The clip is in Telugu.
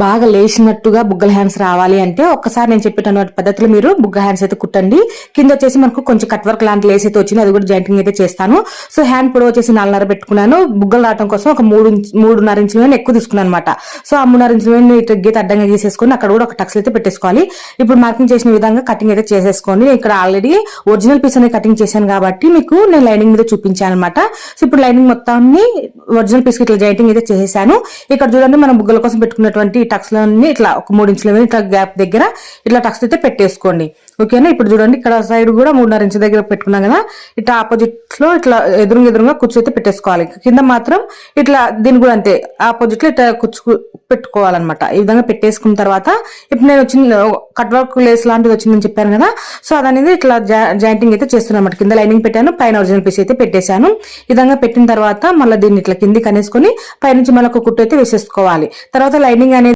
బాగా లేచినట్టుగా బుగ్గల హ్యాండ్స్ రావాలి అంటే ఒక్కసారి నేను చెప్పేటటువంటి పద్ధతిలో మీరు బుగ్గ హ్యాండ్స్ అయితే కుట్టండి. కింద వచ్చేసి మనకు కొంచెం కట్ వర్క్ లాంటి లేస్ అయితే వచ్చింది, అది కూడా జాయింటింగ్ అయితే చేస్తాను. సో హ్యాండ్ పొడవు వచ్చేసి 4.5 పెట్టుకున్నాను. బుగ్గలు రావడం కోసం ఒక 3.5 ఇంచుల ఎక్కువ తీసుకున్నాను అనమాట. సో ఆ 3.5 ఇంచుల గీత అడ్డంగా గీసేసుకొని అక్కడ కూడా ఒక టక్స్ అయితే పెట్టేసుకోవాలి. ఇప్పుడు మార్కింగ్ చేసిన విధంగా కటింగ్ అయితే చేసేసుకోండి. ఇక్కడ ఆల్రెడీ ఒరిజినల్ పీస్ అనేది కటింగ్ చేశాను కాబట్టి మీకు నేను లైనింగ్ మీద చూపించాను అనమాట. సో ఇప్పుడు లైనింగ్ మొత్తాన్ని ఒరిజినల్ పీస్ కి ఇట్లా జాయింటింగ్ అయితే చేసేసాను. ఇక్కడ చూడండి మనం బుగ్గల కోసం పెట్టుకున్నటువంటి టక్స్ లన్నీ ఇట్లా ఒక 3 ఇంచుల మీద ఇట్లా గ్యాప్ దగ్గర ఇట్లా టక్స్ అయితే పెట్టేసుకోండి. ఓకేనా. ఇప్పుడు చూడండి ఇక్కడ సైడ్ కూడా 3.5 ఇంచు దగ్గర పెట్టుకున్నాం కదా, ఇట్లా ఆపోజిట్ లో ఇట్లా ఎదురుగా కుచ్చు అయితే పెట్టేసుకోవాలి. కింద మాత్రం ఇట్లా దీన్ని కూడా అంతే ఆపోజిట్ లో ఇట్లా కుచ్చు పెట్టుకోవాలన్నమాట. ఈ విధంగా పెట్టేసుకున్న తర్వాత ఇప్పుడు నేను వచ్చిన కట్ వర్క్ లేస్ లాంటిది వచ్చిందని చెప్పాను కదా, సో అదనేది ఇట్లా జాయింటింగ్ అయితే చేస్తున్నాను అనమాట. కింద లైనింగ్ పెట్టాను, పైన ఒరిజినల్ పీస్ అయితే పెట్టేశాను. ఈ విధంగా పెట్టిన తర్వాత మళ్ళీ దీన్ని ఇట్లా కిందికి అనేసుకొని పైనుంచి మళ్ళీ ఒక కుట్టు అయితే వేసేసుకోవాలి. తర్వాత లైనింగ్ అనేది